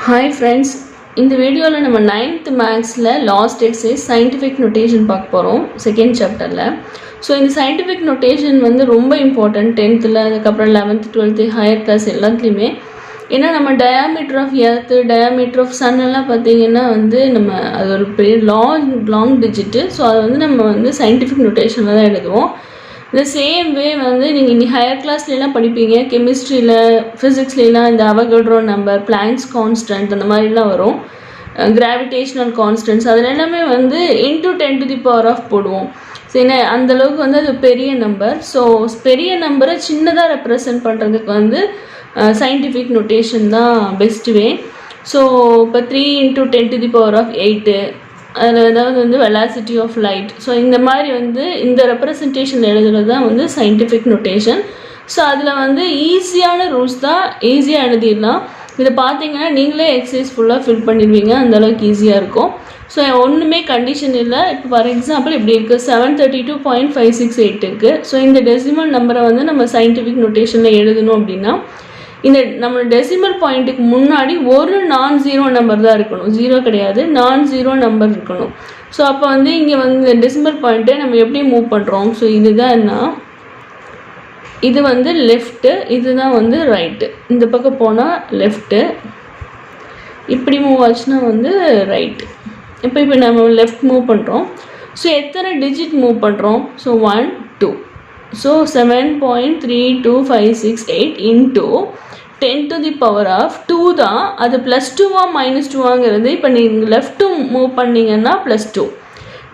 Hi friends, இந்த வீடியோவில் நம்ம 9th மேக்ஸில் லாஸ்ட் எக்ஸசைஸ் சயின்டிஃபிக் நோட்டேஷன் பார்க்க போகிறோம் செகண்ட் சாப்டரில். ஸோ இந்த சயின்டிஃபிக் நோட்டேஷன் வந்து ரொம்ப இம்பார்ட்டன்ட் 10th, அதுக்கப்புறம் 11th 12th ஹையர் கிளாஸ் எல்லாத்துலேயுமே. ஏன்னா நம்ம diameter of earth, diameter of sun எல்லாம் பார்த்தீங்கன்னா வந்து நம்ம அது ஒரு பெரிய லாங் டிஜிட்டு. ஸோ அதை வந்து நம்ம வந்து சயின்டிஃபிக் நோட்டேஷனில் தான் எழுதுவோம். இந்த சேம் வே வந்து நீங்கள் இனி ஹையர் கிளாஸ்லாம் படிப்பீங்க, கெமிஸ்ட்ரியில், ஃபிசிக்ஸ்லாம் இந்த அவகட்ரோ நம்பர், பிளாங்க்ஸ் கான்ஸ்டன்ட் அந்த மாதிரிலாம் வரும், கிராவிடேஷனல் கான்ஸ்டன்ட்ஸ் அதில் எல்லாமே வந்து இன்டூ 10⁻⁴ போடுவோம். சரி, அந்தளவுக்கு வந்து அது பெரிய நம்பர். ஸோ பெரிய நம்பரை சின்னதாக ரெப்ரசன்ட் பண்ணுறதுக்கு வந்து சயின்டிஃபிக் நோட்டேஷன் தான் பெஸ்ட் வே. ஸோ இப்போ 3 × 10⁸ அதில் ஏதாவது வந்து வெலாசிட்டி ஆஃப் லைட். ஸோ இந்த மாதிரி வந்து இந்த ரெப்ரசன்டேஷன் எழுதுறது தான் வந்து சயின்டிஃபிக் நோட்டேஷன். ஸோ அதில் வந்து ஈஸியான ரூல்ஸ் தான், ஈஸியாக எழுதிடலாம். இதை பார்த்தீங்கன்னா நீங்களே எக்ஸசைஸ் ஃபுல்லாக ஃபில் பண்ணிடுவீங்க, அந்தளவுக்கு ஈஸியாக இருக்கும். ஸோ ஒன்றுமே கண்டிஷன் இல்லை. இப்போ ஃபார் எக்ஸாம்பிள் இப்படி இருக்குது, 732.568 இருக்குது. ஸோ இந்த டெசிமல் நம்பரை வந்து நம்ம சயின்டிஃபிக் நோட்டேஷனில் எழுதணும் அப்படின்னா இந்த நம்ம டெசிமல் பாயிண்ட்டுக்கு முன்னாடி ஒரு நான் ஜீரோ நம்பர் தான் இருக்கணும், ஜீரோ கிடையாது, நான் ஜீரோ நம்பர் இருக்கணும். ஸோ அப்போ வந்து இங்கே வந்து இந்த டெசிமல் பாயிண்ட்டை நம்ம எப்படி மூவ் பண்ணுறோம்? ஸோ இதுதான் என்ன, இது வந்து லெஃப்ட்டு, இதுதான் வந்து ரைட்டு. இந்த பக்கம் போனால் லெஃப்ட்டு, இப்படி மூவ் ஆச்சுன்னா வந்து ரைட்டு. இப்போ நம்ம லெஃப்ட் மூவ் பண்ணுறோம். ஸோ எத்தனை டிஜிட் மூவ் பண்ணுறோம்? ஸோ 1 2. ஸோ 7.32568 இன்ட்டு 10⁻² தான். அது +2 -2 இப்போ நீங்கள் லெஃப்ட்டு மூவ் பண்ணிங்கன்னா +2.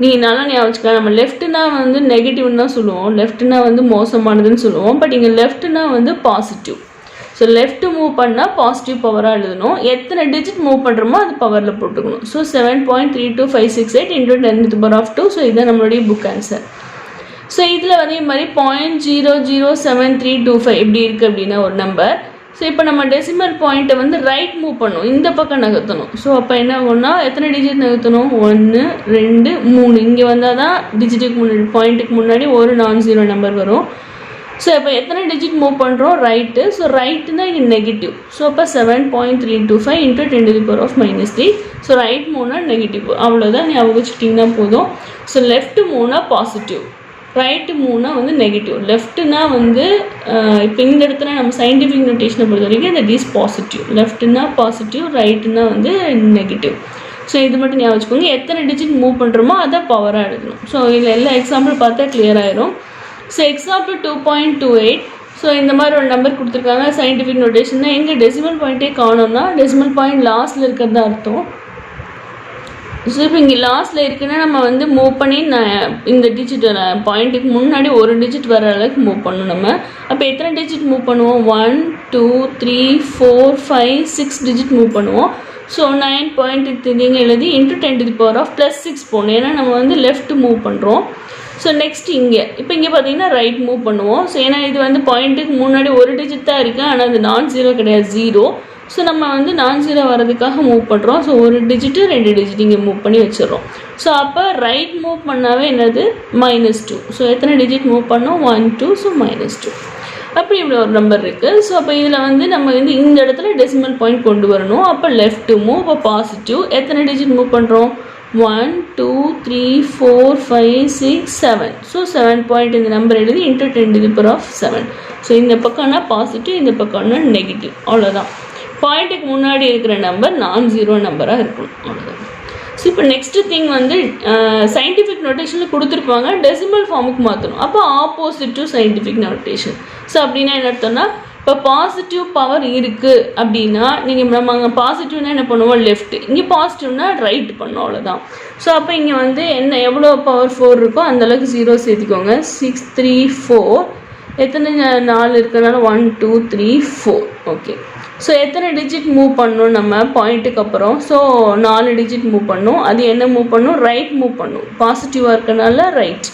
நீங்கள் நல்லா ஞாபகம் வச்சுக்கலாம். நம்ம லெஃப்ட்டுனா வந்து நெகட்டிவ்னு தான் சொல்லுவோம், லெஃப்ட்டுனா வந்து மோசமானதுன்னு சொல்லுவோம். பட் இங்கே லெஃப்ட்டுனா வந்து பாசிட்டிவ். ஸோ லெஃப்ட்டு மூவ் பண்ணால் பாசிட்டிவ் பவராக எழுதணும். எத்தனை டிஜிட் மூவ் பண்ணுறோமோ அது பவரில் போட்டுக்கணும். ஸோ 7.32568 × 10⁻². ஸோ இதுதான் நம்மளுடைய புக் ஆன்சர். ஸோ இதில் அதே மாதிரி 0.007325 எப்படி இருக்குது அப்படின்னா ஒரு நம்பர். ஸோ இப்போ நம்ம டெசிமல் பாயிண்ட்டை வந்து ரைட் மூவ் பண்ணணும், இந்த பக்கம் நகர்த்தணும். ஸோ அப்போ என்ன ஆகும்னா எத்தனை டிஜிட் நகர்த்தணும்? 1 2 3. இங்கே வந்தால் தான் டிஜிட்டுக்கு முன்னாடி, பாயிண்ட்டுக்கு முன்னாடி ஒரு நான் ஜீரோ நம்பர் வரும். ஸோ இப்போ எத்தனை டிஜிட் மூவ் பண்ணுறோம்? ரைட்டு. ஸோ ரைட்டுனா இங்கே நெகட்டிவ். ஸோ அப்போ 7.325 × 10⁻³ ஸோ ரைட் மூணா நெகட்டிவ், அவ்வளோதான் ஞாபகம் வச்சுக்கிட்டிங்கன்னா போதும். ஸோ லெஃப்ட் மூணா பாசிட்டிவ், ரைட்டு மூணா வந்து நெகட்டிவ். லெஃப்ட்டுனா வந்து இப்போ இந்த இடத்துல நம்ம சயின்டிஃபிக் நோட்டேஷனை பொறுத்த வரைக்கும் தட் இஸ் பாசிட்டிவ். லெஃப்ட்டுனா பாசிட்டிவ், ரைட்டுனா வந்து நெகட்டிவ். ஸோ இது மட்டும் ஞாபகம் வச்சுக்கோங்க. எத்தனை டிஜிட் மூவ் பண்ணுறோமோ அதை பவராக எழுதணும். ஸோ இதில் எல்லா எக்ஸாம்பிள் பார்த்தா கிளியர் ஆயிரும். So example 2.28. ஸோ இந்த மாதிரி ஒரு நம்பர் கொடுத்துருக்காங்க. சயின்டிஃபிக் நோட்டேஷன் தான். எங்கே டெசிமல் பாயிண்ட்டே காணோம்னா டெசிமல் பாயிண்ட் லாஸ்ட்டில் இருக்கிறதா அர்த்தம். ஸோ இப்போ இங்கே லாஸ்ட்டில் இருக்குன்னா நம்ம வந்து மூவ் பண்ணி இந்த டிஜிட் பாயிண்ட்டுக்கு முன்னாடி ஒரு டிஜிட் வர அளவுக்கு மூவ் பண்ணணும் நம்ம. அப்போ எத்தனை டிஜிட் மூவ் பண்ணுவோம்? 1 2 3 4 5 6 டிஜிட் மூவ் பண்ணுவோம். ஸோ 9 பாயிண்ட் இங்கே எழுதி இன்ட்டு 10⁻+6 போகணும், ஏன்னா நம்ம வந்து லெஃப்ட் மூவ் பண்ணுறோம். ஸோ நெக்ஸ்ட் இங்கே இப்போ இங்கே பார்த்தீங்கன்னா ரைட் மூவ் பண்ணுவோம். ஸோ ஏன்னா இது வந்து பாயிண்ட்டுக்கு முன்னாடி ஒரு டிஜிட் தான் இருக்குது, ஆனால் அது நான் ஜீரோ கிடையாது, ஜீரோ. ஸோ நம்ம வந்து நான் ஜீரோ வரதுக்காக மூவ் பண்ணுறோம். ஸோ ஒரு டிஜிட்டு 2 டிஜிட் இங்கே மூவ் பண்ணி வச்சிடறோம். ஸோ அப்போ ரைட் மூவ் பண்ணாவே என்னது? -2. ஸோ எத்தனை டிஜிட் மூவ் பண்ணோம்? 1 2. ஸோ -2. அப்படி இப்படி ஒரு நம்பர் இருக்குது. ஸோ அப்போ இதில் வந்து நம்ம வந்து இந்த இடத்துல டெசிமல் பாயிண்ட் கொண்டு வரணும். அப்போ லெஃப்ட் மூவ், அப்போ பாசிட்டிவ். எத்தனை டிஜிட் மூவ் பண்ணுறோம்? 1 2 3 4 5 6 7. ஸோ 7 பாயிண்ட் இந்த நம்பர் எழுதி இன்ட்டு 10⁻⁷. ஸோ இந்த பக்கம்னா பாசிட்டிவ், இந்த பக்கம்னா நெகட்டிவ், அவ்வளோதான். பாயிண்ட்டுக்கு முன்னாடி இருக்கிற நம்பர் நான் ஜீரோ நம்பராக இருக்கணும், அவ்வளோதான். ஸோ இப்போ நெக்ஸ்ட்டு திங் வந்து சயின்டிஃபிக் நோட்டேஷனில் கொடுத்துருப்பாங்க, டெசிமல் ஃபார்முக்கு மாற்றணும். அப்போ opposite to scientific notation. So அப்படின்னா என்ன அர்த்தம்னா, இப்போ பாசிட்டிவ் பவர் இருக்குது அப்படின்னா நீங்கள் நம்ம அங்கே பாசிட்டிவ்னா என்ன பண்ணுவோம்? லெஃப்ட். இங்கே பாசிட்டிவ்னா ரைட் பண்ணோம், அவ்வளோதான். ஸோ அப்போ இங்கே வந்து என்ன எவ்வளோ பவர் 4 இருக்கோ அந்தளவுக்கு 0 சேர்த்திக்கோங்க. 6 3 4. எத்தனை 4 இருக்கிறனால 1 2 3 4. ஓகே. ஸோ எத்தனை டிஜிட் மூவ் பண்ணணும் நம்ம பாயிண்ட்டுக்கு அப்புறம்? ஸோ 4 டிஜிட் மூவ் பண்ணணும். அது என்ன மூவ் பண்ணணும்? ரைட் மூவ் பண்ணணும். பாசிட்டிவாக இருக்கனால ரைட்,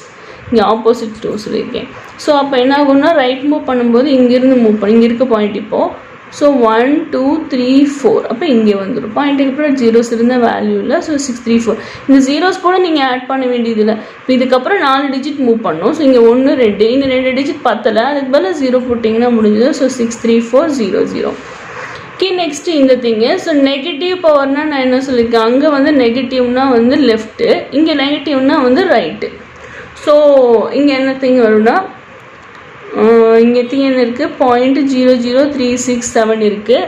இங்கே ஆப்போசிட் டூ சொல்லியிருக்கேன். ஸோ அப்போ என்ன ஆகும்னா ரைட் மூவ் பண்ணும்போது இங்கேருந்து மூவ் பண்ணி இங்கே இருக்க பாயிண்ட் இப்போது. ஸோ 1 2 3 4. அப்போ இங்கே வந்துடும். பாயிண்ட்டுக்கு அப்புறம் ஜீரோஸ் இருந்தால் வேல்யூ இல்லை. ஸோ 6 3 4. இந்த ஜீரோஸ் கூட நீங்கள் ஆட் பண்ண வேண்டியதில்லை. இப்போ இதுக்கப்புறம் 4 டிஜிட் மூவ் பண்ணணும். ஸோ இங்கே 1 2, இங்கே 2 டிஜிட் பத்தலை, அதுக்கு பதில் 0 போட்டிங்கன்னா முடிஞ்சது. ஸோ 6 3 4 0 0. ஓகே, நெக்ஸ்ட் இந்த திங்கு. ஸோ நெகட்டிவ் பவர்னா நான் என்ன சொல்லியிருக்கேன், அங்கே வந்து நெகட்டிவ்னா வந்து லெஃப்ட்டு, இங்கே நெகட்டிவ்னா வந்து ரைட்டு. ஸோ இங்கே என்ன திங் வரும்னா, இங்கே திங் இருக்குது 0.00367 இருக்குது.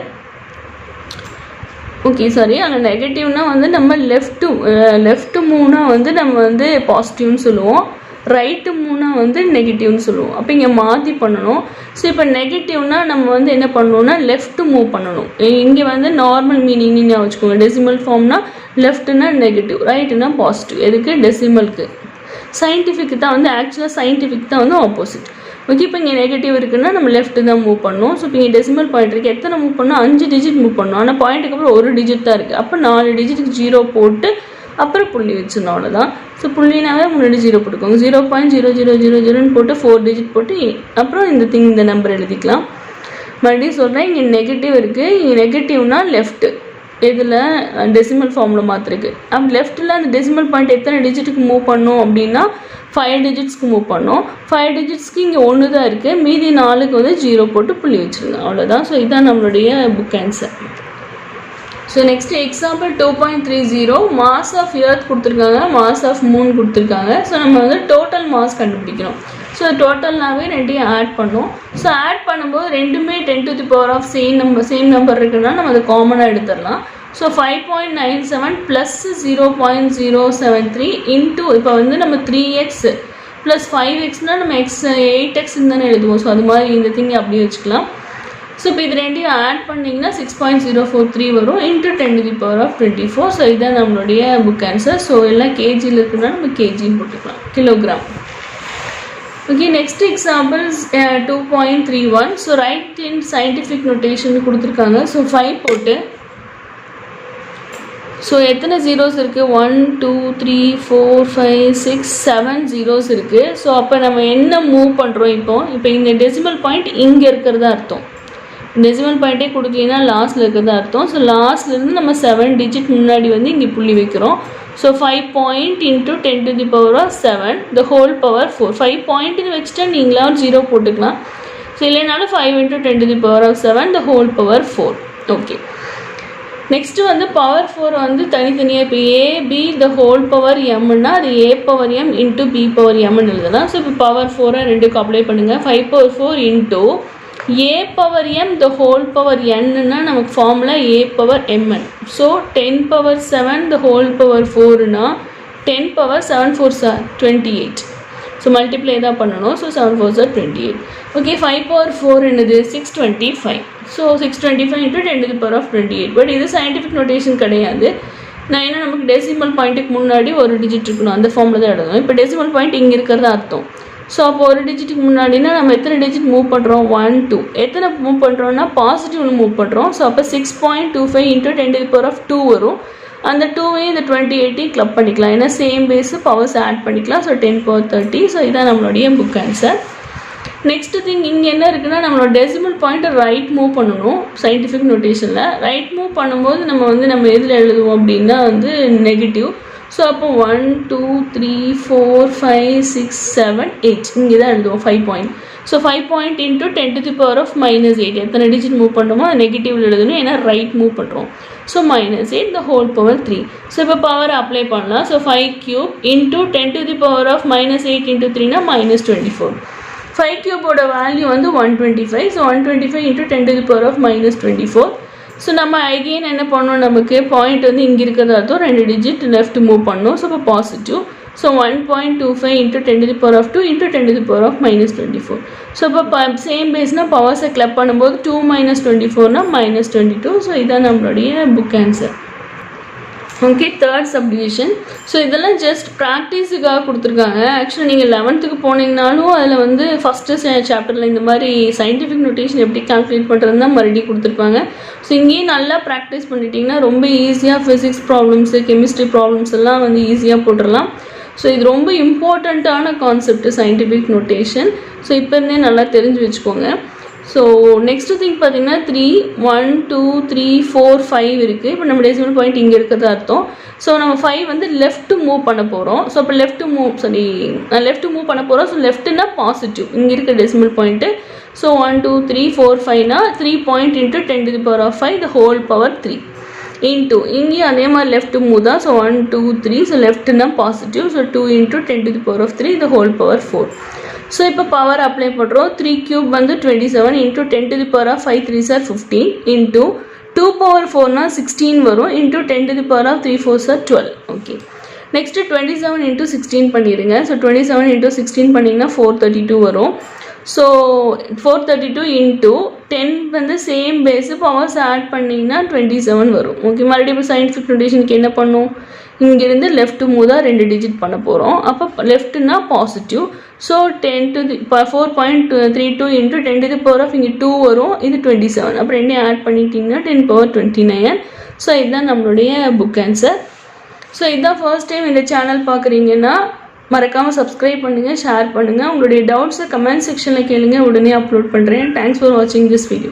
ஓகே சாரி, அங்கே நெகட்டிவ்னா வந்து நம்ம லெஃப்ட்டு மூணா வந்து நம்ம வந்து பாசிட்டிவ்னு சொல்லுவோம், ரைட்டு மூணா வந்து நெகட்டிவ்னு சொல்லுவோம். அப்போ இங்கே மாற்றி பண்ணணும். ஸோ இப்போ நெகட்டிவ்னா நம்ம வந்து என்ன பண்ணணும்னா லெஃப்ட்டு மூவ் பண்ணணும். இங்கே வந்து நார்மல் மீனிங் நீங்கள் வச்சுக்கோங்க. டெசிமல் ஃபார்ம்னா லெஃப்ட்டுனா நெகட்டிவ், ரைட்டுனா பாசிட்டிவ். எதுக்கு? டெசிமலுக்கு. சயின்டிஃபிக் தான் வந்து ஆக்சுவலாக சயின்டிஃபிக் தான் வந்து ஆப்போசிட். ஓகே, இப்போ இங்கே நெகட்டிவ் இருக்குன்னா நம்ம லெஃப்ட்டு தான் மூவ் பண்ணணும். ஸோ இப்போ இங்கே டெசிமல் பாயிண்ட் இருக்குது, எத்தனை மூவ் பண்ணணும்? 5 டிஜிட் மூவ் பண்ணணும். ஆனால் பாயிண்ட்டுக்கு அப்புறம் ஒரு டிஜிட் தான் இருக்குது. அப்போ 4 டிஜிட்டுக்கு 0 போட்டு அப்புறம் புள்ளி வச்சிடணும், அவ்வளோதான். ஸோ புள்ளினாவே முன்னாடி 0 போட்டுக்கோங்க. 0.0000 போட்டு 4 டிஜிட் போட்டு அப்புறம் இந்த நம்பர் எழுதிக்கலாம். மறுபடியும் சொல்கிறேன், இங்கே நெகட்டிவ் இருக்குது. இங்கே நெகட்டிவ்னா லெஃப்ட்டு, இதில் டெசிமல் ஃபார்மில் மாற்றிருக்கு. அப்போ லெஃப்ட்டில் அந்த டெசிமல் பாயிண்ட் எத்தனை டிஜிட்டுக்கு மூவ் பண்ணோம் அப்படின்னா 5 டிஜிட்ஸ்க்கு மூவ் பண்ணோம். 5 டிஜிட்ஸ்க்கு இங்கே 1 தான் இருக்குது, மீதி 4க்கு வந்து 0 போட்டு புள்ளி வச்சுருங்க, அவ்வளோதான். ஸோ இதுதான் நம்மளுடைய book answer. So next example 2.30 mass of earth கொடுத்துருக்காங்க, மாஸ் ஆஃப் மூன் கொடுத்துருக்காங்க. ஸோ நம்ம வந்து டோட்டல் மாஸ் கண்டுபிடிக்கணும். ஸோ டோட்டல்னாவே ரெண்டையும் ஆட் பண்ணோம். ஸோ ஆட் பண்ணும்போது ரெண்டுமே 10 to the power of same number இருக்குன்னா நம்ம அதை காமனாக எடுத்துடலாம். ஸோ 5.97 ப்ளஸ் 0.073 இன்ட்டு இப்போ வந்து நம்ம 3x ப்ளஸ் 5xனால் நம்ம 8x தானே எழுதுவோம். ஸோ அது மாதிரி இந்த திங்கை அப்படியே வச்சுக்கலாம். ஸோ இப்போ இது ரெண்டையும் ஆட் பண்ணிங்கன்னா 6.043 வரும் into 10 to the power of 24. So இதுதான் நம்மளுடைய புக் ஆன்சர். ஸோ எல்லாம் கேஜியில் இருக்குன்னா நம்ம கேஜின்னு போட்டுக்கலாம், kilogram. Okay, next examples 2.31. So right இன் சயின்டிஃபிக் நோட்டேஷன் கொடுத்துருக்காங்க. ஸோ 5 போட்டு, ஸோ எத்தனை ஜீரோஸ் இருக்குது? 1 2 3 4 5 6 7 ஜீரோஸ் இருக்குது. ஸோ அப்போ நம்ம என்ன மூவ் பண்ணுறோம்? இப்போ இந்த டெசிமல் பாயிண்ட் இங்கே இருக்கிறதா அர்த்தம். டெசிமல் பாயிண்ட்டே கொடுக்கலன்னா லாஸ்ட்டில் இருக்கிறதா அர்த்தம். ஸோ லாஸ்ட்லேருந்து நம்ம 7 டிஜிட் முன்னாடி வந்து இங்கே புள்ளி வைக்கிறோம். So 5 point into 10 to the power of 7 the whole power 4. 5 பாயிண்ட்டுன்னு வச்சுட்டா நீங்களா 0 போட்டுக்கலாம். ஸோ இல்லைனாலும் 5 into 10 to the power of 7 the whole power 4. Okay, next வந்து பவர் 4 வந்து தனித்தனியாக இப்போ ஏபி த ஹோல் பவர் எம்னா அது a power m into b power எம்னு எழுதலாம். ஸோ இப்போ பவர் 4 ரெண்டுக்கு அப்ளை பண்ணுங்கள். 5 power 4 into a power m the whole power என்னன்னா நமக்கு formula a power m n. So 10 power 7 the whole power 4னா 10 power 7 4s 28. ஸோ மல்டிப்ளை தான் பண்ணணும். So 7 4s 28. ஓகே, 5 power 4 என்னது? 625. So 625 into 10 to the power of 28. But இது scientific notation கிடையாது. நான் என்ன, நமக்கு டெசிமல் பாயிண்ட்டுக்கு முன்னாடி ஒரு டிஜிட் இருக்கணும், அந்த ஃபார்மில் தான் எழுதணும். இப்போ டெசிமல் பாயிண்ட் இங்கே இருக்கிறதா அர்த்தம். ஸோ அப்போ ஒரு டிஜிட்டுக்கு முன்னாடினா நம்ம எத்தனை டிஜிட் மூவ் பண்ணுறோம்? 1 2. எத்தனை மூவ் பண்ணுறோன்னா பாசிட்டிவ்னு மூவ் பண்ணுறோம். ஸோ அப்போ 6.25 into 10 to the power of 2 வரும். அந்த 2வையும் இந்த 28 கிளப் பண்ணிக்கலாம், ஏன்னா சேம் பேஸு பவர்ஸ் ஆட் பண்ணிக்கலாம். So 10 power 30. ஸோ இதான் நம்மளுடைய புக் ஆன்சர். நெக்ஸ்ட் திங் இங்கே என்ன இருக்குன்னா, நம்மளோட டெசிமல் பாயிண்ட்டை ரைட் மூவ் பண்ணணும். சயின்டிஃபிக் நோட்டேஷனில் ரைட் மூவ் பண்ணும்போது நம்ம எதில் எழுதுவோம் அப்படின்னா வந்து நெகட்டிவ். ஸோ அப்போ 1 2 3 4 5 6 7 8 இங்கே தான் எழுதுவோம் 5 point. So 5 point into 10 to the power of -8 எத்தனை டிஜிட் மூவ் பண்ணுறோமோ அது நெகட்டிவில் எழுதணும், ஏன்னா ரைட் மூவ் பண்ணுறோம். So -8 the whole power 3. So இப்போ பவர் அப்ளை பண்ணலாம். So 5 cube into 10 to the power of -8 into 3னா -24. 5 cube வேல்யூ வந்து 125. So 125 into 10 to the power of -24. So நம்ம அகெயின் என்ன பண்ணோம், நமக்கு பாயிண்ட் வந்து இங்கே இருக்கிறதா அர்த்தம் 2 டிஜிட் லெஃப்ட் மூவ் பண்ணணும். ஸோ இப்போ positive. So 1.25 into 10 to the power of 2 into 10 to the power of -24. So இப்போ சேம் பேஸ்னால் பவர்ஸை கிளப் பண்ணும்போது 2 - 24னா -22. ஸோ இதான் நம்மளுடைய book answer. Okay, third subdivision. So இதெல்லாம் ஜஸ்ட் ப்ராக்டிஸுக்காக கொடுத்துருக்காங்க. ஆக்சுவலாக நீங்கள் 11th போனீங்கனாலும் அதில் வந்து ஃபஸ்ட்டு சாப்டரில் இந்த மாதிரி சயின்டிஃபிக் நோட்டேஷன் எப்படி கால்குலேட் பண்ணுறதுன்னு தான் மறுபடியும் கொடுத்துருப்பாங்க. ஸோ இங்கேயும் நல்லா ப்ராக்டிஸ் பண்ணிட்டீங்கன்னா ரொம்ப ஈஸியாக ஃபிசிக்ஸ் ப்ராப்ளம்ஸு கெமிஸ்ட்ரி ப்ராப்ளம்ஸ் எல்லாம் வந்து ஈஸியாக போட்டுடலாம். ஸோ இது ரொம்ப இம்பார்ட்டண்ட்டான கான்செப்ட் சயின்டிஃபிக் நோட்டேஷன். ஸோ இப்போ இருந்தே நல்லா தெரிஞ்சு வச்சுக்கோங்க. ஸோ நெக்ஸ்ட் திங் பார்த்தீங்கன்னா 3 1 2 3 4 5 இருக்குது. இப்போ நம்ம டெசிமல் பாயிண்ட் இங்கே இருக்கிறதா அர்த்தம். ஸோ நம்ம 5 வந்து லெஃப்ட் மூவ் பண்ண போகிறோம். ஸோ அப்போ லெஃப்ட் மூவ் பண்ண போகிறோம். ஸோ லெஃப்ட்டுனா பாசிட்டிவ் இங்கே இருக்க decimal point. So 1 2 3 4 5னா 3 point into 10 to the power of 5 the whole power 3 into இங்கேயும் அதே மாதிரி லெஃப்ட் மூவ் தான். ஸோ 1 2 3 ஸோ லெஃப்ட்னா positive. So 2 into 10 to the power of 3 the whole power 4. So இப்போ பவர் அப்ளை பண்ணுறோம். 3 cube வந்து 27 into 10 to the power of 5 3s are 15 into 2 power 4னா 16 வரும் into 10 to the power of 3 4s are 12. Okay, next 27 into 16 பண்ணிடுங்க. So 27 into 16 பண்ணிங்கன்னா 432 வரும். So 432 into 10 வந்து same base powers add பண்ணிங்கன்னா 27 வரும். ஓகே, மறுபடியும் இப்போ சயின்டிஃபிக் நோட்டேஷனுக்கு என்ன பண்ணும், இங்கேருந்து லெஃப்ட் மூவ் தான் 2 டிஜிட் பண்ண போகிறோம். அப்போ லெஃப்ட்னா positive. So 10 to the 4.32 into 10 to the power of இங்கே 2 வரும், இது 27. அப்புறம் என்ன ஆட் பண்ணிட்டீங்கன்னா 10 power 29. ஸோ இதுதான் நம்மளுடைய புக் ஆன்சர். ஸோ இதுதான் ஃபர்ஸ்ட் டைம் இந்த சேனல் பார்க்குறீங்கன்னா மறக்காமல் சப்ஸ்கிரைப் பண்ணுங்கள், ஷேர் பண்ணுங்கள். உங்களுடைய டவுட்ஸை கமெண்ட் செக்ஷனில் கேளுங்க, உடனே அப்லோட் பண்ணுறேன். தேங்க்ஸ் ஃபார் வாட்சிங் திஸ் வீடியோ.